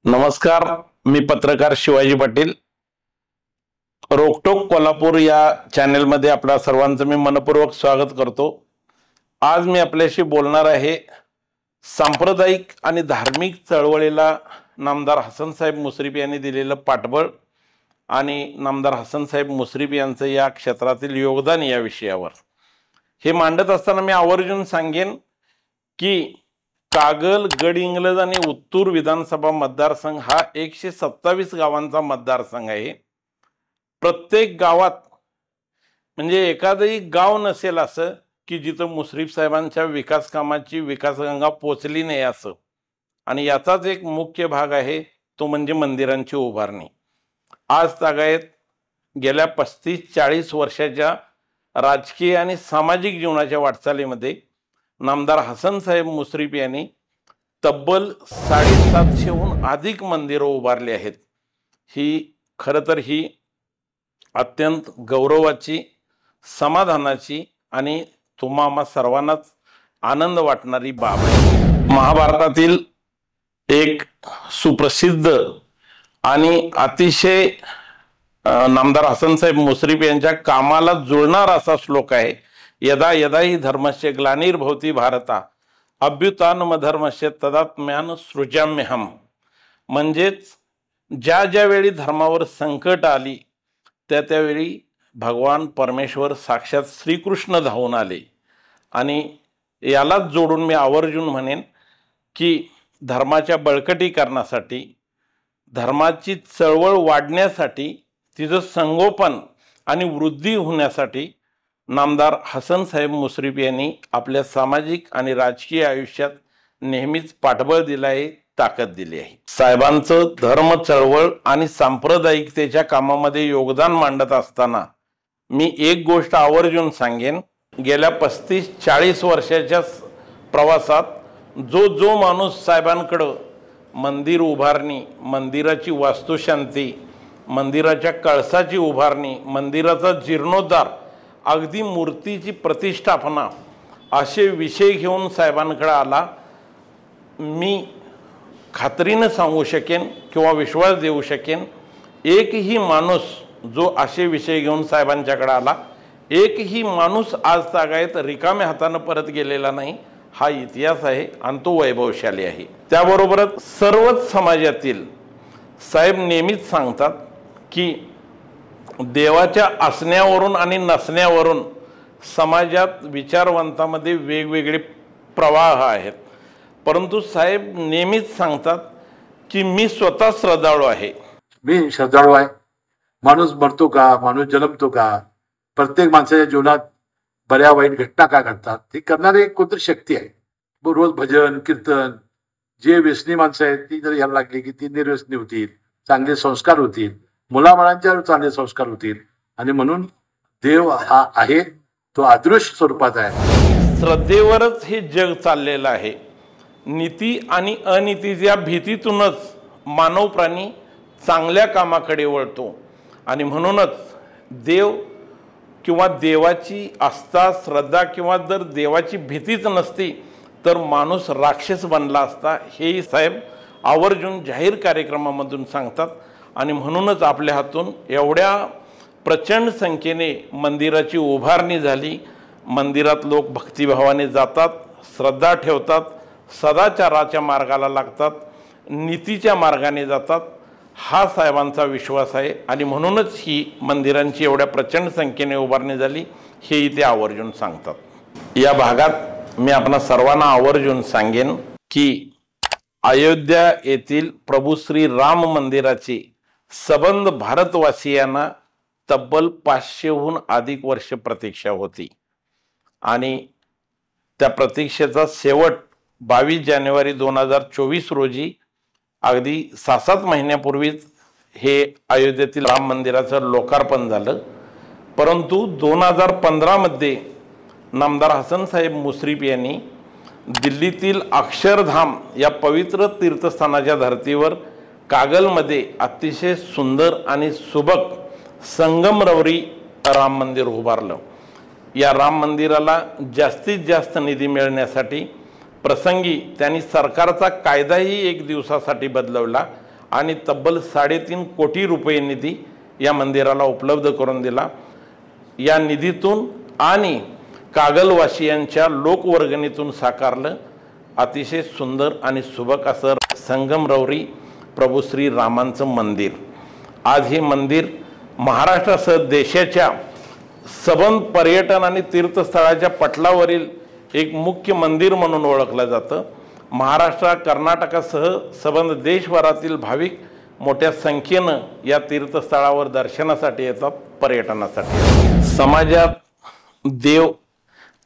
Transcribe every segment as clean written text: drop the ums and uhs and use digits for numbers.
नमस्कार, मी पत्रकार शिवाजी पाटील. रोकटोक कोल्हापूर या चॅनेलमध्ये आपल्या सर्वांचं मी मनपूर्वक स्वागत करतो. आज मी आपल्याशी बोलणार आहे सांप्रदायिक आणि धार्मिक चळवळीला नामदार हसनसाहेब मुश्रीफ यांनी दिलेलं पाठबळ आणि नामदार हसनसाहेब मुश्रीफ यांचं या क्षेत्रातील योगदान या विषयावर. हे मांडत असताना मी आवर्जून सांगेन की कागल, गडहिंग्लज आणि उत्तूर विधानसभा मतदारसंघ हा 127 गावांचा मतदारसंघ आहे. प्रत्येक गावात म्हणजे एखादंही गाव नसेल असं की जिथं मुश्रीफ साहेबांच्या विकास कामाची विकासगंगा पोचली नाही असं. आणि याचाच एक मुख्य भाग आहे तो म्हणजे मंदिरांची उभारणी. आज तागायत गेल्या 35-40 वर्षाच्या राजकीय आणि सामाजिक जीवनाच्या वाटचालीमध्ये नामदार हसनसाहेब मुश्रीफ यांनी तब्बल 750हून अधिक मंदिरं उभारली आहेत. ही खरं तर ही अत्यंत गौरवाची, समाधानाची आणि तुम्हा सर्वांनाच आनंद वाटणारी बाब आहे. महाभारतातील एक सुप्रसिद्ध आणि अतिशय नामदार हसनसाहेब मुश्रीफ यांच्या कामाला जुळणारा असा श्लोक आहे, यदा यदा हि धर्मस्य ग्लानिर्भवति भारता अभ्युत्थानमधर्मस्य तदात्म्यान सृजाम्यहम. म्हणजेच ज्या ज्या वेळी धर्मावर संकट आली त्यावेळी भगवान परमेश्वर साक्षात श्रीकृष्ण धावून आले. आणि यालाच जोडून मी आवर्जून म्हणेन की धर्माच्या बळकटीकरणासाठी, धर्माची चळवळ वाढण्यासाठी, तिचं संगोपन आणि वृद्धी होण्यासाठी नामदार हसनसाहेब मुश्रीफ यांनी आपल्या सामाजिक आणि राजकीय आयुष्यात नेहमीच पाठबळ दिलं आहे, ताकद दिली आहे. साहेबांचं धर्म चळवळ आणि सांप्रदायिकतेच्या कामामध्ये योगदान मांडत असताना मी एक गोष्ट आवर्जून सांगेन, गेल्या 35-40 वर्षाच्या प्रवासात जो माणूस साहेबांकडं मंदिर उभारणी, मंदिराची वास्तुशांती, मंदिराच्या कळसाची उभारणी, मंदिराचा जीर्णोद्धार, अगदी मूर्तीची प्रतिष्ठापना असे विषय घेऊन साहेबांकडे आला, मी खात्रीने सांगू शकेन किंवा विश्वास देऊ शकेन, एकही माणूस जो असे विषय घेऊन साहेबांच्याकडे आला, एकही माणूस आज तागायत रिकाम्या हाताने परत गेलेला नाही. हा इतिहास आहे आणि तो वैभवशाली आहे. त्याबरोबरच सर्वच समाजातील साहेब नेहमीच सांगतात की देवाच्या असण्यावरून आणि नसण्यावरून समाजात विचारवंतामध्ये वेगवेगळे प्रवाह आहेत. परंतु साहेब नेहमीच सांगतात की मी स्वतः श्रद्धाळू आहे. मी श्रद्धाळू आहे. माणूस मरतो का, माणूस जन्मतो का, प्रत्येक माणसाच्या जीवनात बऱ्या वाईट घटना का घडतात, ती करणारी एक कोणतरी शक्ती आहे. रोज भजन कीर्तन, जे व्यसनी माणसं आहेत ती जर यायला लागली की ती निर्व्यसनी होतील, चांगले संस्कार होतील, मुलाबाळांच्यावर चांगले संस्कार होतील. आणि म्हणून देव हा आहे तो अदृश्य स्वरूपात आहे. श्रद्धेवरच हे जग चाललेलं आहे. नीती आणि अनितीच्या भीतीतूनच मानव प्राणी चांगल्या कामाकडे वळतो. आणि म्हणूनच देव किंवा देवाची आस्था, श्रद्धा किंवा जर देवाची भीतीच नसती तर माणूस राक्षस बनला असता, हेही साहेब आवर्जून जाहीर कार्यक्रमामधून सांगतात. आणि म्हणूनच आपल्या हातून एवढ्या प्रचंड संख्येने मंदिराची उभारणी झाली. मंदिरात लोक भक्तिभावाने जातात, श्रद्धा ठेवतात, सदाचाराच्या मार्गाला लागतात, नीतीच्या मार्गाने जातात. हा साहेबांचा विश्वास आहे. आणि म्हणूनच ही मंदिरांची एवढ्या प्रचंड संख्येने उभारणी झाली, हे इथे आवर्जून सांगतात. या भागात मी आपणा सर्वांना आवर्जून सांगेन की अयोध्या येथील प्रभू श्री राम मंदिराची सबंध भारतवासियांना तब्बल 500हून अधिक वर्ष प्रतीक्षा होती. आणि त्या प्रतीक्षेचा शेवट 22 जानेवारी 2024 रोजी, अगदी 6-7 महिन्यापूर्वीच हे अयोध्येतील राम मंदिराचं लोकार्पण झालं. परंतु 2015 मध्ये नामदार हसनसाहेब मुश्रीफ यांनी दिल्लीतील अक्षरधाम या पवित्र तीर्थस्थानाच्या धर्तीवर कागलमध्ये अतिशय सुंदर आणि सुबक संगमरवरी राम मंदिर उभारलं. या राम मंदिराला जास्तीत जास्त निधी मिळण्यासाठी प्रसंगी त्यांनी सरकारचा कायदाही 1 दिवसासाठी बदलवला आणि तब्बल 3.5 कोटी रुपये निधी या मंदिराला उपलब्ध करून दिला। या निधीतून आणि कागलवासियांच्या लोकवर्गणीतून साकारलं अतिशय सुंदर आणि सुबक असं संगमरवरी प्रभू श्री रामांचं मंदिर। आज हे मंदिर महाराष्ट्रासह देशाच्या सबंध पर्यटन आणि तीर्थस्थळाच्या पटलावरील एक मुख्य मंदिर म्हणून ओळखलं जातं। महाराष्ट्र कर्नाटकासह सबंध देशभरातील भाविक मोठ्या संख्येनं या तीर्थस्थळावर दर्शनासाठी येतात, पर्यटनासाठी। समाजात देव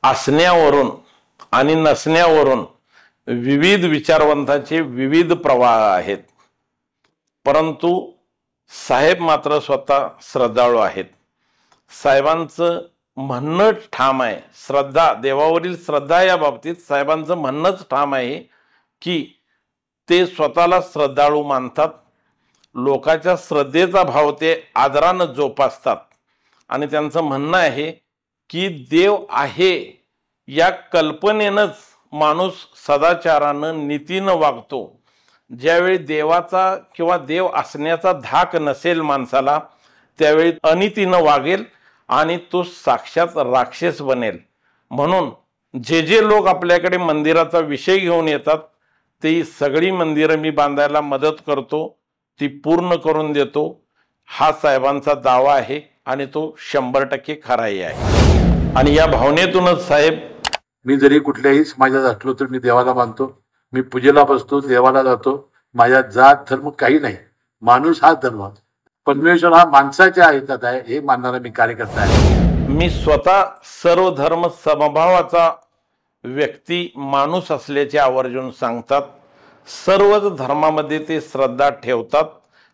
असण्यावरून आणि नसण्यावरून विविध विचारवंतांचे विविध प्रवाह आहेत, परंतु साहेब मात्र स्वतः श्रद्धाळू आहेत। साहेबांचं म्हणणं ठाम आहे, श्रद्धा, देवावरील श्रद्धा या बाबतीत साहेबांचं म्हणणंच ठाम आहे की ते स्वतःला श्रद्धाळू मानतात। लोकांच्या श्रद्धेचा भाव ते आदरानं जोपासतात आणि त्यांचं म्हणणं आहे की देव आहे या कल्पनेनंच माणूस सदाचारानं नीतीनं वागतो। ज्यावेळी देवाचा किंवा देव असण्याचा धाक नसेल माणसाला, त्यावेळी अनितीनं वागेल आणि तो साक्षात राक्षस बनेल। म्हणून जे जे लोक आपल्याकडे मंदिराचा विषय घेऊन येतात ती सगळी मंदिरं मी बांधायला मदत करतो, ती पूर्ण करून देतो, हा साहेबांचा दावा आहे आणि तो 100% खराही आहे। आणि या भावनेतूनच साहेब, मी जरी कुठल्याही समाजात असलो तर मी देवाला मानतो, मी पूजेला बसतो, देवाला जातो, माझ्या जात धर्म काही नाही, माणूस हा धर्म, परमेश्वर हा माणसाच्या हितात आहे हे मानणारा मी कार्यकर्ता आहे। मी स्वतः सर्व धर्म समभावाचा व्यक्ती माणूस असल्याचे आवर्जून सांगतात। सर्वच धर्मामध्ये ते श्रद्धा ठेवतात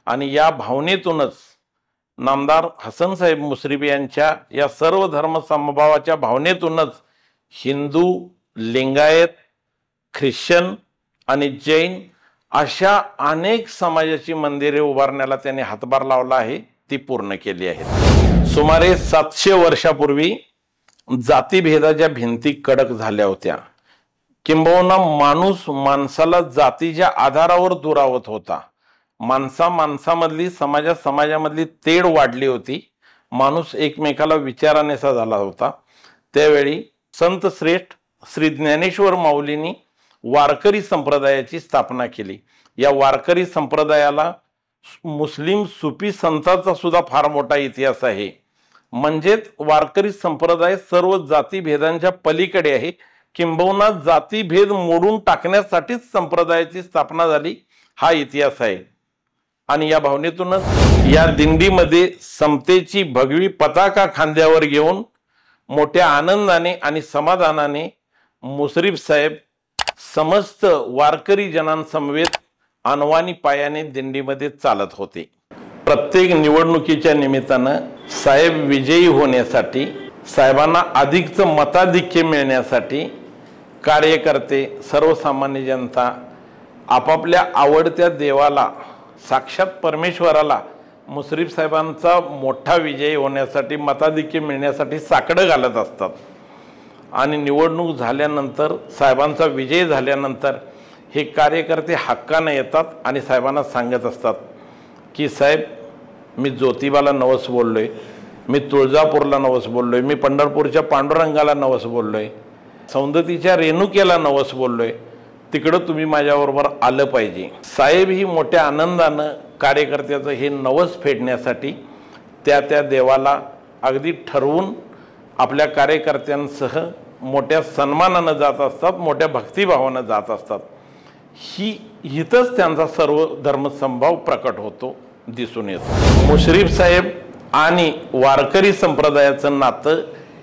आणि या भावनेतूनच नामदार हसनसाहेब मुश्रीफ यांच्या या सर्व धर्म समभावाच्या भावनेतूनच हिंदू, लिंगायत, ख्रिश्चन आणि जैन अशा अनेक समाजाची मंदिरे उभारण्याला त्यांनी हातभार लावला आहे, ती पूर्ण केली आहेत। सुमारे 700 वर्षापूर्वी जातीभेदाच्या भिंती कडक झाल्या होत्या, किंबहुना माणूस माणसाला जातीच्या आधारावर दुरावत होता। माणसामधली समाजामधली तेढ वाढली होती, माणूस एकमेकाला विचारानेसा झाला होता। त्यावेळी संत श्रेष्ठ श्री ज्ञानेश्वर माऊलींनी वारकरी संप्रदायाची स्थापना केली। या वारकरी संप्रदायाला मुस्लिम सुफी संतांचा सुद्धा फार मोठा इतिहास आहे। म्हणजेच वारकरी संप्रदाय सर्व जातीभेदांच्या पलीकडे आहे, किंबहुना जातीभेद मोडून टाकण्यासाठीच संप्रदायाची स्थापना झाली, हा इतिहास आहे। आणि या भावनेतूनच या दिंडीमध्ये समतेची भगवी पताका खांद्यावर घेऊन मोठ्या आनंदाने आणि समाधानाने मुश्रीफ साहेब समस्त वारकरी जनांसमवेत अनवाणी पायाने दिंडीमध्ये चालत होते। प्रत्येक निवडणुकीच्या निमित्तानं साहेब विजयी होण्यासाठी, साहेबांना अधिकचं मताधिक्य मिळण्यासाठी कार्यकर्ते, सर्वसामान्य जनता आपापल्या आवडत्या देवाला, साक्षात परमेश्वराला मुश्रीफ साहेबांचा मोठा विजय होण्यासाठी, मताधिक्य मिळण्यासाठी साकडं घालत असतात। आणि निवडणूक झाल्यानंतर, साहेबांचा विजय झाल्यानंतर हे कार्यकर्ते हक्काने येतात आणि साहेबांना सांगत असतात की साहेब, मी ज्योतिबाला नवस बोललोय, मी तुळजापूरला नवस बोललोय, मी पंढरपूरच्या पांडुरंगाला नवस बोललोय, सौंदतीच्या रेणुकेला नवस बोललोय, तिकडं तुम्ही माझ्याबरोबर आलं पाहिजे। साहेब ही मोठ्या आनंदानं कार्यकर्त्याचं हे नवस फेडण्यासाठी त्या देवाला अगदी ठरवून आपल्या कार्यकर्त्यांसह मोठ्या सन्मानानं जात असतात, मोठ्या भक्तिभावानं जात असतात। हितच त्यांचा सर्व धर्मसमभाव प्रकट होतो, दिसून येतो। मुश्रीफ साहेब आणि वारकरी संप्रदायाचं नातं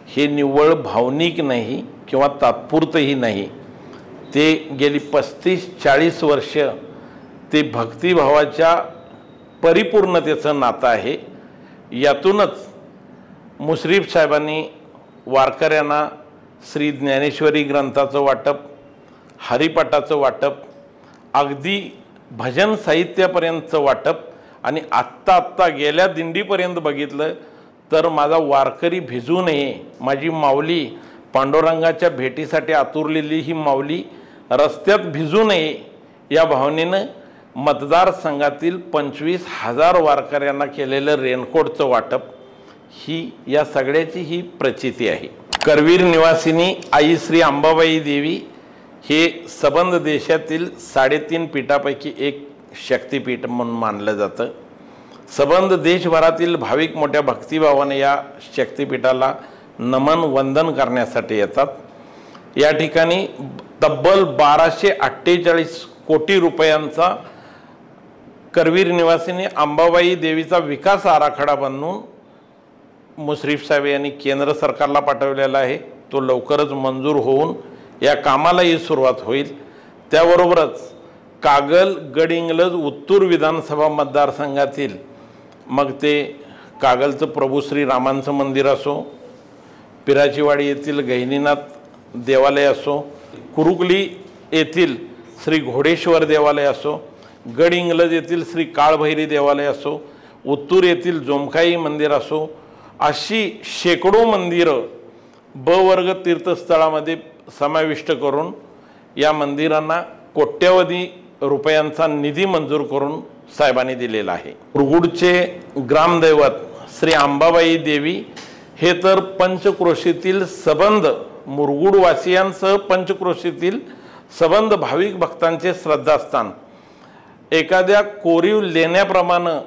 हे निव्वळ भावनिक नाही किंवा तात्पुरतंही नाही, ते गेली 35-40 वर्ष ते भक्तिभावाच्या परिपूर्णतेचं नातं आहे। यातूनच मुश्रीफ साहेबांनी वारकऱ्यांना श्री ज्ञानेश्वरी ग्रंथाचं वाटप, हरिपाठाचं वाटप, अगदी भजन साहित्यापर्यंतचं वाटप आणि आत्ता गेल्या दिंडीपर्यंत बघितलं तर माझा वारकरी भिजू नये, माझी माऊली पांडुरंगाच्या भेटीसाठी आतुरलेली ही माऊली रस्त्यात भिजू नये या भावनेनं मतदारसंघातील 25,000 वारकऱ्यांना केलेलं रेनकोटचं वाटप ही या सगळ्याची ही प्रचिती आहे। करवीर निवासिनी आई श्री अंबाबाई देवी हे सबंध देशातील 3.5 पीठापैकी एक शक्तिपीठ म्हणून मानलं जातं। सबंध देशभरातील भाविक मोठ्या भक्तिभावाने या शक्तिपीठाला नमन वंदन करण्यासाठी येतात। या ठिकाणी तब्बल 1248 कोटी रुपयांचा करवीर निवासिनी अंबाबाई देवीचा विकास आराखडा बनवून मुश्रीफ साहेब यांनी केंद्र सरकारला पाठवलेला आहे। तो लवकरच मंजूर होऊन या कामालाही सुरुवात होईल। त्याबरोबरच कागल गडहिंग्लज उत्तूर विधानसभा मतदारसंघातील मग ते कागलचं प्रभू श्री रामांचं मंदिर असो, पिराचीवाडी येथील गहिनीनाथ देवालय असो, कुरुकली येथील श्री घोडेश्वर देवालय असो, गडहिंग्लज येथील श्री काळभैरी देवालय असो, उत्तूर येथील जोमखाई मंदिर असो, अशी शेकडो मंदिरं ब वर्ग तीर्थस्थळामध्ये समाविष्ट करून या मंदिरांना कोट्यवधी रुपयांचा निधी मंजूर करून साहेबांनी दिलेला आहे। मुरगुडचे ग्रामदैवत श्री अंबाबाई देवी हे तर पंचक्रोशीतील सबंध मुरगुडवासियांसह पंचक्रोशीतील सबंध भाविक भक्तांचे श्रद्धास्थान। एखाद्या कोरीव लेण्याप्रमाणे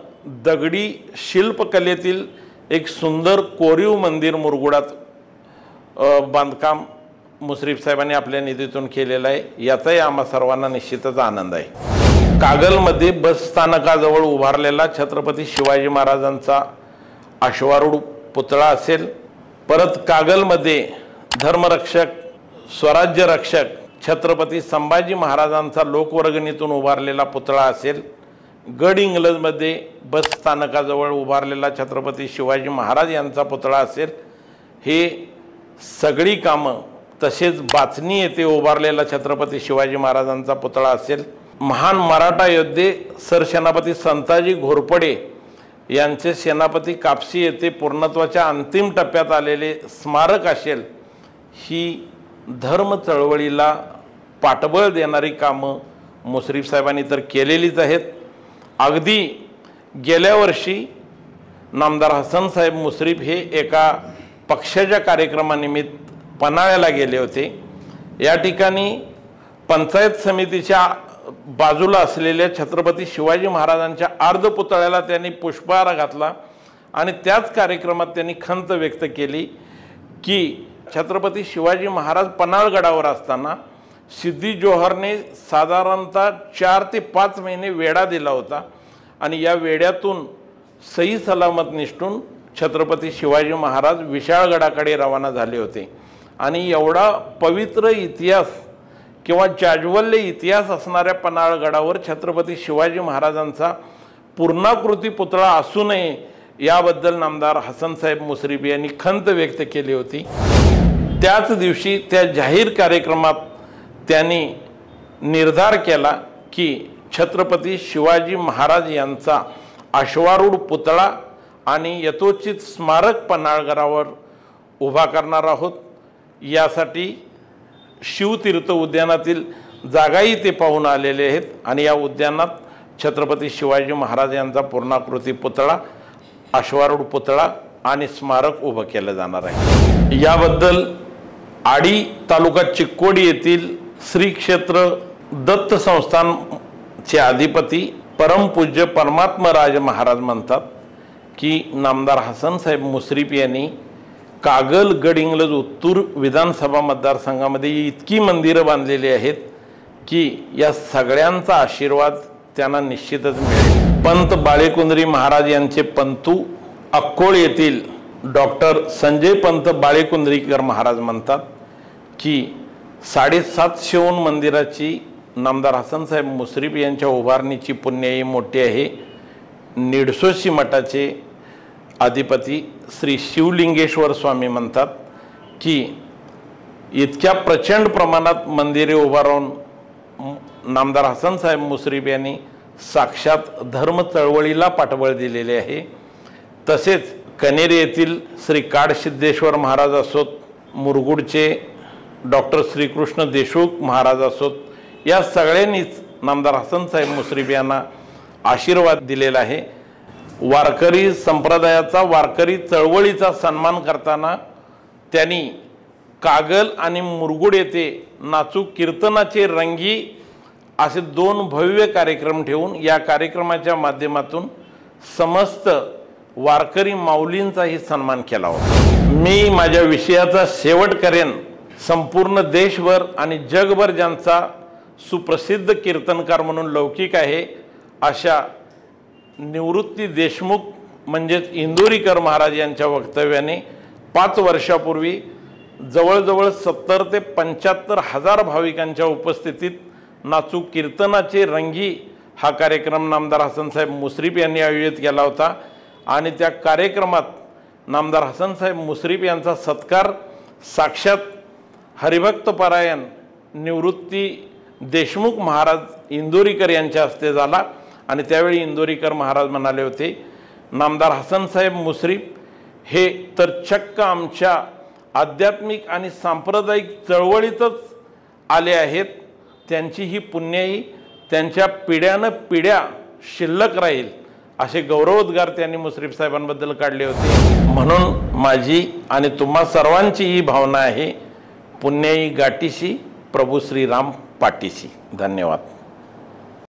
दगडी शिल्पकलेतील एक सुंदर कोरीव मंदिर मुरगुडात बांधकाम मुश्रीफ साहेबांनी आपल्या निधीतून केलेलं आहे। याचाही आम्हा सर्वांना निश्चितच आनंद आहे। कागलमध्ये बस स्थानकाजवळ उभारलेला छत्रपती शिवाजी महाराजांचा अश्वारूढ पुतळा असेल। परत कागलमध्ये धर्मरक्षक स्वराज्य रक्षक छत्रपती संभाजी महाराजांचा लोकवर्गणीतून उभारलेला पुतळा असेल। गडहिंग्लजमध्ये बस स्थानकाजवळ उभारलेला छत्रपती शिवाजी महाराज यांचा पुतळा असेल। हे सगळी कामं तसेच बाचणी येथे उभारलेला छत्रपती शिवाजी महाराजांचा पुतळा असेल। महान मराठा योद्धे सरसेनापती संताजी घोरपडे यांचे सेनापती कापसी येथे पूर्णत्वाच्या अंतिम टप्प्यात आलेले स्मारक असेल। ही धर्म चळवळीला पाठबळ देणारी कामं मुश्रीफ साहेबांनी तर केलेलीच आहेत। अगदी गेल्या वर्षी नामदार हसन साहेब मुश्रीफ हे एका पक्षाच्या कार्यक्रमानिमित्त पन्हाळ्याला गेले होते। या ठिकाणी पंचायत समितीच्या बाजूला असलेल्या छत्रपती शिवाजी महाराजांच्या अर्धपुतळ्याला त्यांनी पुष्पहार घातला आणि त्याच कार्यक्रमात त्यांनी खंत व्यक्त केली की छत्रपती शिवाजी महाराज पन्हाळगडावर असताना सिद्धी जोहरने साधारणतः 4 ते 5 महिने वेढा दिला होता आणि या वेड्यातून सही सलामत निष्ठून छत्रपती शिवाजी महाराज विशाळगडाकडे रवाना झाले होते। आणि एवढा पवित्र इतिहास किंवा जाज्वल्य इतिहास असणाऱ्या पन्हाळगडावर छत्रपती शिवाजी महाराजांचा पूर्णाकृती पुतळा असू नये याबद्दल नामदार हसन साहेब मुश्रीफ यांनी खंत व्यक्त केली होती। त्याच दिवशी त्या जाहीर कार्यक्रमात त्यांनी निर्धार केला की छत्रपती शिवाजी महाराज यांचा अश्वारूढ पुतळा आणि यथोचित स्मारक पन्हाळगडावर उभा करणार आहोत। यासाठी शिवतीर्थ उद्यानातील जागाही ते पाहून आलेले आहेत आणि या उद्यानात छत्रपती शिवाजी महाराज यांचा पूर्णाकृती पुतळा, अश्वारूढ पुतळा आणि स्मारक उभं केलं जाणार आहे। याबद्दल आडी तालुका चिक्कोडी येथील श्री क्षेत्र दत्त संस्थानचे अधिपती परमपूज्य परमात्मराज महाराज म्हणतात की नामदार हसन साहेब मुश्रीफ यांनी कागल गडहिंग्लज उत्तूर विधानसभा मतदारसंघामध्ये इतकी मंदिरं बांधलेली आहेत की या सगळ्यांचा आशीर्वाद त्यांना निश्चितच मिळेल। पंत बाळेकुंद्री महाराज यांचे पंतू अक्कोळ येथील डॉक्टर संजय पंत बाळेकुंद्रीकर महाराज म्हणतात की 750 मंदिराची नामदार हसन साहेब मुश्रीफ यांच्या उभारणीची पुण्याई मोठी आहे। निडसोशी मठाचे अधिपती श्री शिवलिंगेश्वर स्वामी म्हणतात की इतक्या प्रचंड प्रमाणात मंदिरे उभारून नामदार हसन साहेब मुश्रीफ यांनी साक्षात धर्म चळवळीला पाठबळ दिलेले आहे। तसेच कनेरी येथील श्री काडसिद्धेश्वर महाराज असोत, मुरगुडचे डॉक्टर श्रीकृष्ण देशमुख महाराज असोत, या सगळ्यांनीच नामदार हसनसाहेब मुश्रीफ यांना आशीर्वाद दिलेला आहे। वारकरी संप्रदायाचा, वारकरी चळवळीचा सन्मान करताना त्यांनी कागल आणि मुरगुड येथे नाचू कीर्तनाचे रंगी असे 2 भव्य कार्यक्रम ठेवून या कार्यक्रमाच्या माध्यमातून समस्त वारकरी माऊलींचाही सन्मान केला होता। मी माझ्या विषयाचा शेवट करेन, संपूर्ण देशभर आणि जगभर ज्यांचा सुप्रसिद्ध कीर्तनकार म्हणून लौकिक आहे अशा निवृत्ती देशमुख म्हणजेच इंदोरीकर महाराज यांच्या वक्तव्याने 5 वर्षापूर्वी जवळजवळ 70 ते 75 हजार भाविकांच्या उपस्थितीत नाचू कीर्तनाचे रंगी हा कार्यक्रम नामदार हसनसाहेब मुश्रीफ यांनी आयोजित केला होता आणि त्या कार्यक्रमात नामदार हसनसाहेब मुश्रीफ यांचा सत्कार साक्षात हरिभक्त परायण निवृत्ती देशमुख महाराज इंदोरीकर यांच्या हस्ते झाला आणि त्यावेळी इंदोरीकर महाराज म्हणाले होते, नामदार हसनसाहेब मुश्रीफ हे तर चक्क आमच्या आध्यात्मिक आणि सांप्रदायिक चळवळीतच आले आहेत, त्यांची ही पुण्याई त्यांच्या पिढ्यानं पिढ्या शिल्लक राहील असे गौरवोद्गार त्यांनी मुश्रीफ साहेबांबद्दल काढले होते। म्हणून माझी आणि तुम्हा सर्वांची ही भावना आहे, पुण्याई गाठीशी प्रभू श्रीराम पाठीशी। धन्यवाद।